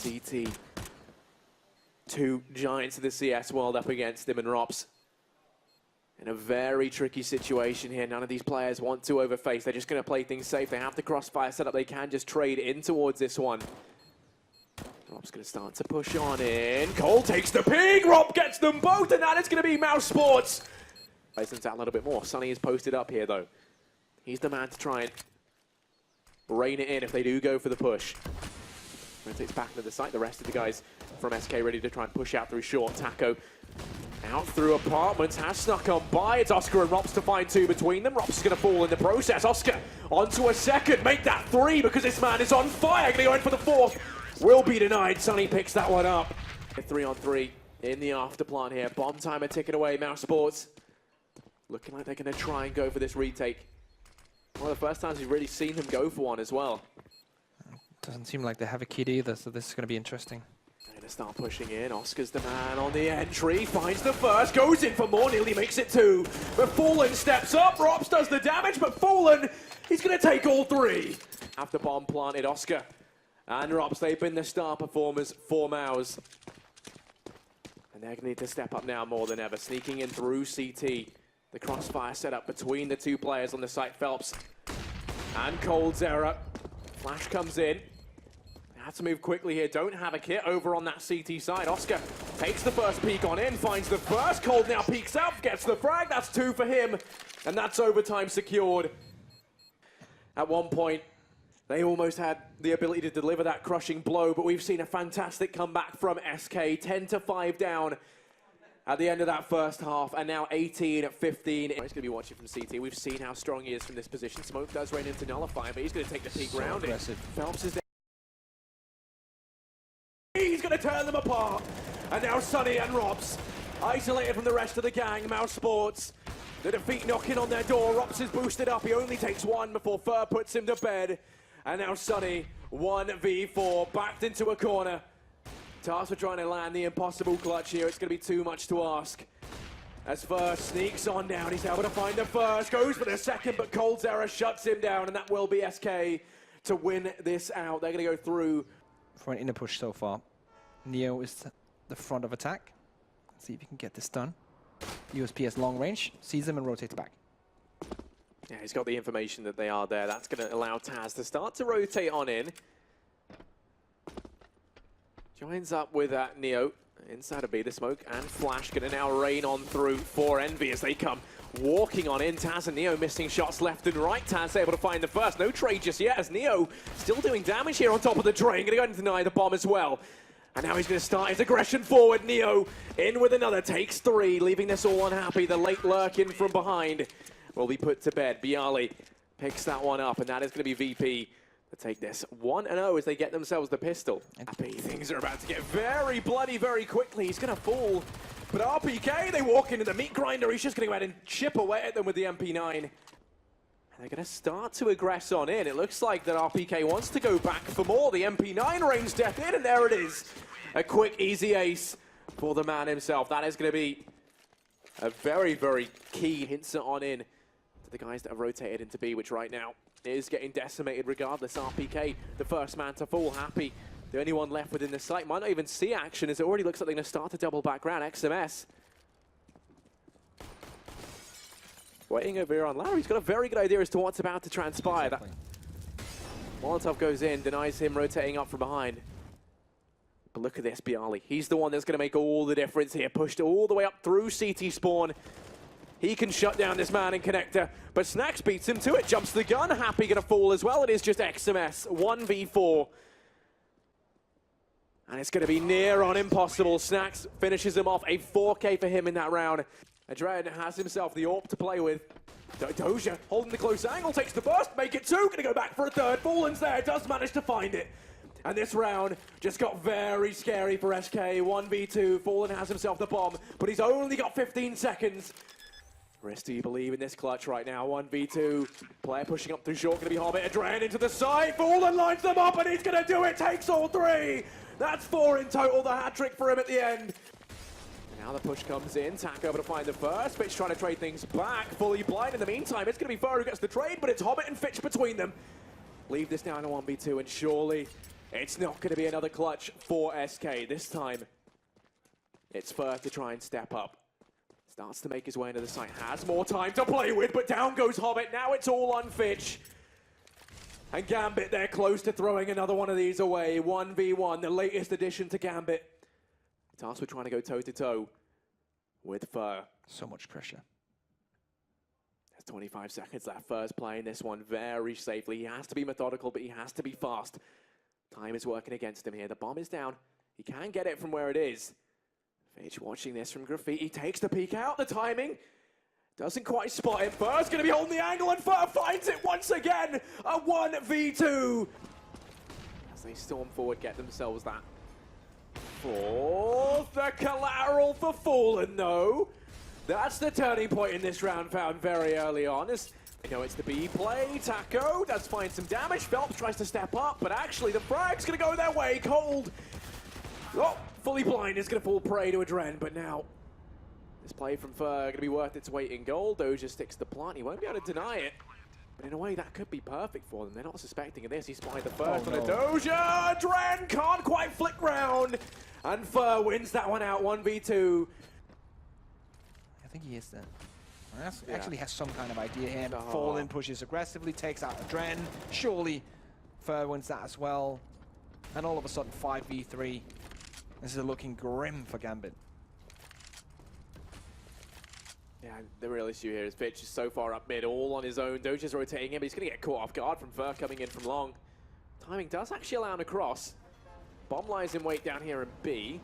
CT. Two giants of the CS world up against him, and Rops in a very tricky situation here. None of these players want to overface. They're just going to play things safe. They have the crossfire set up. They can just trade in towards this one. Rob's going to start to push on in. Cole takes the ping. Rob gets them both, and that is going to be Mouse Sports. Plays out a little bit more. Sunny is posted up here, though. He's the man to try and rein it in if they do go for the push. Rotates back into the site. The rest of the guys from SK ready to try and push out through short. Taco out through apartments, has snuck on by. It's Oscar and Rops to find two between them. Rops is going to fall in the process. Oscar onto a second. Make that three because this man is on fire. Going to go in for the fourth. Will be denied. Sunny picks that one up. 3-on-3 in the afterplan here. Bomb timer ticking away. Mouse Sports looking like they're going to try and go for this retake. One of the first times we've really seen them go for one as well. Doesn't seem like they have a kid either, so this is going to be interesting. They're going to start pushing in. Oscar's the man on the entry. Finds the first. Goes in for more. Nearly makes it two. But Fallen steps up. Rops does the damage, but Fallen, he's going to take all three. After bomb planted, Oscar and Rops, they've been the star performers for Mouse. And they're going to need to step up now more than ever. Sneaking in through CT. The crossfire set up between the two players on the site. Phelps and Cold's error. Flash comes in. They have to move quickly here. Don't have a kit over on that CT side. Oscar takes the first peek on in. Finds the first. Cold now peeks out. Gets the frag. That's two for him. And that's overtime secured. At one point, they almost had the ability to deliver that crushing blow, but we've seen a fantastic comeback from SK. 10-5 down at the end of that first half, and now 18-15. He's going to be watching from CT. We've seen how strong he is from this position. Smoke does rain into Nullify, but he's going to take the peek round it. Phelps is there. He's going to turn them apart. And now Sunny and Robs, isolated from the rest of the gang. Mouse Sports, the defeat knocking on their door. Robs is boosted up. He only takes one before Fur puts him to bed. And now Sunny, 1v4, backed into a corner. Tasked for trying to land the impossible clutch here. It's going to be too much to ask. As First sneaks on down, he's able to find the first, goes for the second, but Cold's error shuts him down, and that will be SK to win this out. They're going to go through. For an inner push so far, Neo is the front of attack. Let's see if he can get this done. USPS long range, sees them and rotates back. Yeah, he's got the information that they are there. That's going to allow Taz to start to rotate on in. Joins up with Neo inside of B. The smoke and flash going to now rain on through for Envy as they come walking on in. Taz and Neo missing shots left and right. Taz able to find the first. No trade just yet as Neo still doing damage here on top of the drain. Going to go and deny the bomb as well. And now he's going to start his aggression forward. Neo in with another. Takes three, leaving this all unhappy. The late lurk in from behind will be put to bed. Bialy picks that one up, and that is going to be VP to take this 1-0 as they get themselves the pistol. Happy things are about to get very bloody very quickly. He's going to fall. But RPK, they walk into the meat grinder. He's just going to go ahead and chip away at them with the MP9. And they're going to start to aggress on in. It looks like that RPK wants to go back for more. The MP9 rains death in, and there it is. A quick, easy ace for the man himself. That is going to be a very, very key hints on in to the guys that have rotated into B, which right now is getting decimated regardless. RPK, the first man to fall. Happy, the only one left within the site. Might not even see action as it already looks like they're going to start to double back round. XMS waiting over here on Larry. He's got a very good idea as to what's about to transpire. Exactly. That Molotov goes in, denies him rotating up from behind. But look at this, Bialy. He's the one that's going to make all the difference here. Pushed all the way up through CT spawn. He can shut down this man in connector, but Snacks beats him to it. Jumps the gun. Happy going to fall as well. It is just XMS. 1v4. And it's going to be near on impossible. Snacks finishes him off. A 4K for him in that round. Adrean has himself the AWP to play with. Doja holding the close angle. Takes the burst. Make it two. Going to go back for a third. Fallen's there. Does manage to find it. And this round just got very scary for SK. 1v2. Fallen has himself the bomb, but he's only got 15 seconds. Rest, do you believe in this clutch right now? 1v2. Player pushing up through short. Going to be Hobbit. Adrean into the side. Fallen lines them up, and he's going to do it. Takes all three. That's 4 in total. The hat trick for him at the end. And now the push comes in. Tack over to find the first. Fitch trying to trade things back. Fully blind in the meantime. It's going to be Fur who gets the trade, but it's Hobbit and Fitch between them. Leave this down to 1v2, and surely It's not going to be another clutch for SK. This time, it's Fur to try and step up. Starts to make his way into the site. Has more time to play with, but down goes Hobbit. Now it's all on Fitch. And Gambit, they're close to throwing another one of these away. 1v1, the latest addition to Gambit. Tasked with trying to go toe-to-toe with Fur. So much pressure. There's 25 seconds left. Fur's playing this one very safely. He has to be methodical, but he has to be fast. Time is working against him here. The bomb is down. He can get it from where it is. Fitch watching this from Graffiti. Takes the peek out. The timing doesn't quite spot it. Fur's going to be holding the angle, and Fur finds it once again. A 1v2. As they storm forward, get themselves that fourth. The collateral for Fallen, though. That's the turning point in this round, found very early on. As they know it's the B play. Taco does find some damage. Phelps tries to step up, but actually the frag's going to go their way. Cold. Oh, fully blind is going to fall prey to Adren, but now this play from Fur going to be worth its weight in gold. Doja sticks the plant. He won't be able to deny it. But in a way, that could be perfect for them. They're not suspecting of this. He spied the first on a Doja. Adren can't quite flick round. And Fur wins that one out, 1v2. I think he is there. Actually has some kind of idea here. Fallen pushes aggressively, takes out Adren. Surely Fur wins that as well. And all of a sudden, 5v3. This is looking grim for Gambit. Yeah, the real issue here is Fitch is so far up mid, all on his own. Doja's rotating him, but he's going to get caught off guard from Fur coming in from long. Timing does actually allow him to cross. Bomb lies in wait down here in B.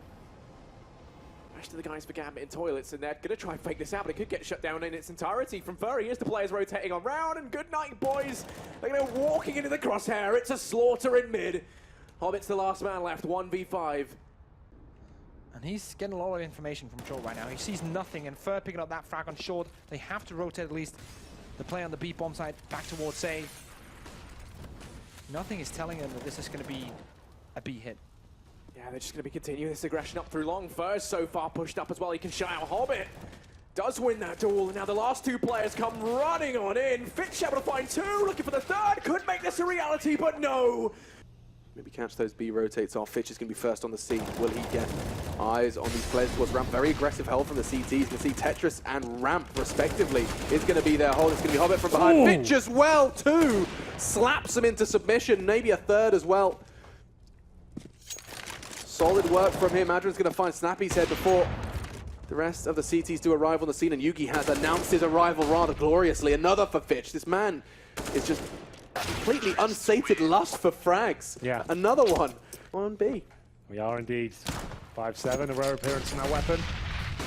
Rest of the guys for Gambit in toilets, and they're going to try and fake this out, but it could get shut down in its entirety from Fur. Here's the players rotating on round, and good night, boys. They're going to walking into the crosshair. It's a slaughter in mid. Hobbit's the last man left, 1v5. And he's getting a lot of information from short right now. He sees nothing, and Fur picking up that frag on short. They have to rotate at least the play on the B bomb side back towards A. Nothing is telling them that this is going to be a B hit. Yeah, they're just going to be continuing this aggression up through long. Fur's so far pushed up as well, he can shut out Hobbit. Does win that duel, and now the last two players come running on in. Fitch able to find two, looking for the third. Could make this a reality, but no. Maybe catch those B rotates off. Fitch is going to be first on the scene. Will he get eyes on these players towards ramp? Very aggressive help from the CTs. You can see Tetris and ramp, respectively, is going to be their hold. It's going to be Hobbit from behind. Ooh. Fitch as well, too. Slaps him into submission. Maybe a third as well. Solid work from him. Adrian's going to find Snappy's head before the rest of the CTs do arrive on the scene. And Yugi has announced his arrival rather gloriously. Another for Fitch. This man is just completely unsated lust for frags. Yeah. Another one on B. We are indeed. 5-7, a rare appearance in that weapon.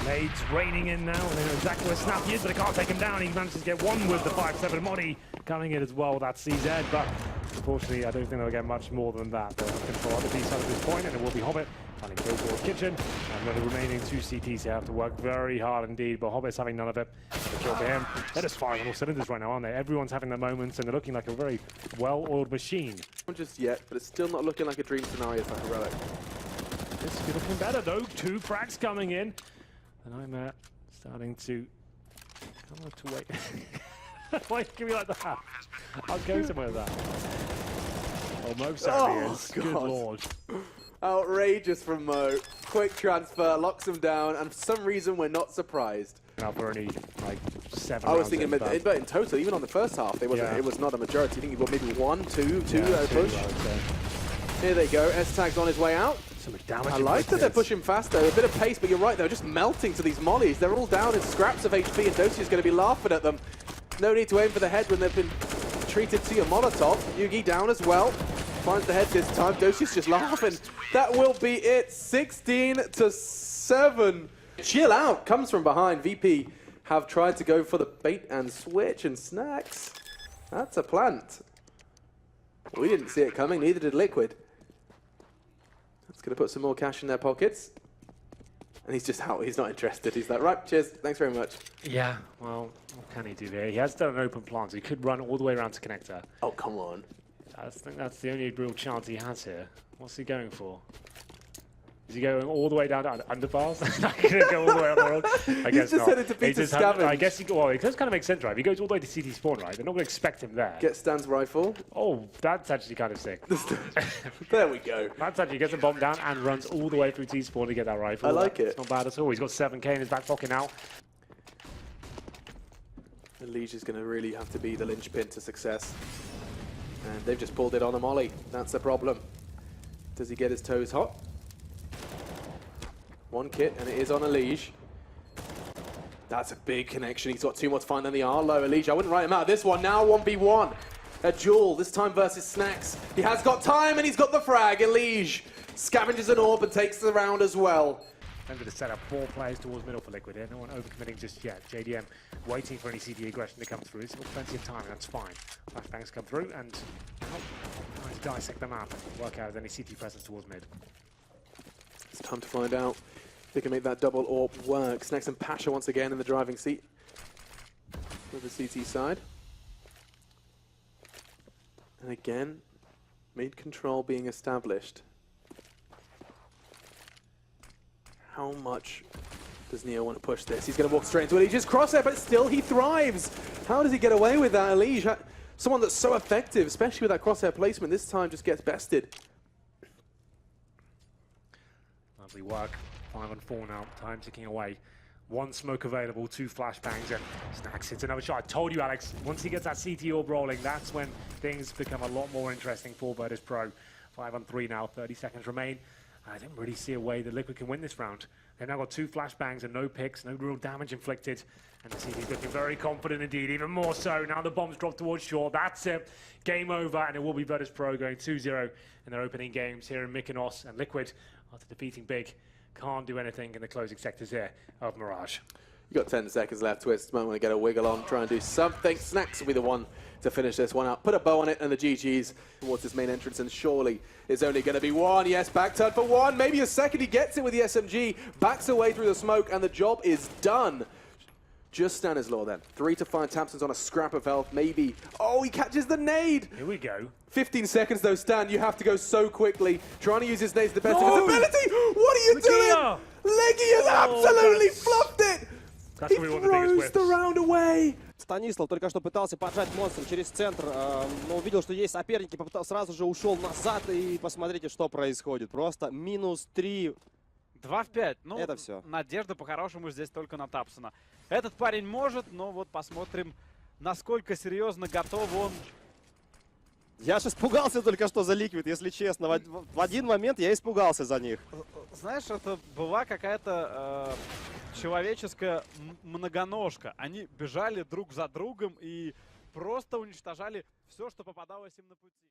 Nades raining in now, and they know exactly where Snappy is, but they can't take him down. He manages to get one with the 5-7. Modi coming in as well with that CZ, but unfortunately, I don't think they'll get much more than that. They'll control the B side at this point, and it will be Hobbit trying to go towards Kitchen. And then the remaining two CTs here have to work very hard indeed, but Hobbit's having none of it. The kill for him. They're just firing on all cylinders right now, aren't they? Everyone's having their moments, and they're looking like a very well-oiled machine. Not just yet, but it's still not looking like a dream scenario for Heroic. This is looking better though. Two frags coming in. And I'm starting to come up to wait. Why give me like that? I'll go somewhere with that. Oh, Mo is. Good lord. Outrageous from Mo. Quick transfer, locks him down, and for some reason we're not surprised. Now for only like 7 I was rounds thinking, in, but in total, even on the first half, it was not a majority. I think he got maybe one, two push. Here they go. S-Tag's on his way out. So much damage. I like that they're pushing faster. A bit of pace, but you're right, they're just melting to these mollies. They're all down in scraps of HP, and Dosia's going to be laughing at them. No need to aim for the head when they've been treated to your Molotov. Yugi down as well. Finds the head this time. Dosia's just laughing. That will be it. 16-7. Chill out. Comes from behind. VP have tried to go for the bait and switch, and Snacks. That's a plant. We didn't see it coming, neither did Liquid. That's going to put some more cash in their pockets. And he's just out. He's not interested. He's like, right, cheers. Thanks very much. Yeah, well, what can he do there? He has done an open plant, so he could run all the way around to connector. Oh, come on. I think that's the only real chance he has here. What's he going for? Is he going all the way down to underpass? Not going to go all the way up the road? I guess just not. headed to beat Just Scavenge. I guess well, it does kind of make sense, right? If he goes all the way to CT spawn, right? They're not going to expect him there. Get Stan's rifle. Oh, that's actually kind of sick. There we go. That's actually gets a bomb down and runs all the way through T spawn to get that rifle. I like it. It's not bad at all. He's got 7k in his back pocket now. The Liege is going to really have to be the linchpin to success. And they've just pulled it on a molly. That's the problem. Does he get his toes hot? One kit, and it is on a Liege. That's a big connection. He's got too much fun than the Arlo. Liege, I wouldn't write him out. This one, now 1v1. A duel, this time versus Snacks. He has got time, and he's got the frag. Liege scavenges an orb and takes the round as well. I'm going to set up 4 players towards middle for Liquid here. No one overcommitting just yet. JDM waiting for any CT aggression to come through. He's got plenty of time, that's fine. Flashbangs come through and trying to dissect the map and work out any CT presence towards mid. It's time to find out if they can make that double orb work. Snacks and Pasha once again in the driving seat with the CT side. And again, mid control being established. How much does Neo want to push this? He's going to walk straight into it. He just crosshair, but still he thrives. How does he get away with that? Elige, someone that's so effective, especially with that crosshair placement, this time just gets bested. Lovely work. 5 on 4 now. Time ticking away. 1 smoke available, 2 flashbangs, and Snacks hits another shot. I told you, Alex, once he gets that CT orb rolling, that's when things become a lot more interesting for Virtus Pro. 5 on 3 now, 30 seconds remain. I didn't really see a way that Liquid can win this round. They've now got 2 flashbangs and no picks, no real damage inflicted. And the CT's looking very confident indeed, even more so. Now the bombs drop towards shore. That's it. Game over, and it will be Virtus Pro going 2-0 in their opening games here in Mykonos. And Liquid, after defeating Big, can't do anything in the closing sectors here of Mirage. You got 10 seconds left, Twist. Might want to get a wiggle on, try and do something. Snacks will be the one to finish this one out. Put a bow on it, and the GG's towards his main entrance, and surely it's only going to be 1. Yes, back turn for 1. Maybe a second. He gets it with the SMG, backs away through the smoke, and the job is done. Just Stanislaw then. 3 to 5 Tamson's on a scrap of health, maybe. Oh, he catches the nade. Here we go. 15 seconds though, Stan. You have to go so quickly. Trying to use his nades to the best of his ability. What are you doing? Leggy has absolutely fluffed it. He throws the round away. Станислав только что пытался поджать монстра через центр, но увидел, что есть соперники, сразу же ушел назад, и посмотрите, что происходит. Просто минус 3. 2 в 5. Ну, это все. Надежда по-хорошему здесь только на Тапсона. Этот парень может, но вот посмотрим, насколько серьезно готов он. Я же испугался только что за Liquid, если честно. В один момент я испугался за них. Знаешь, это была какая-то человеческая многоножка. Они бежали друг за другом и просто уничтожали все, что попадалось им на пути.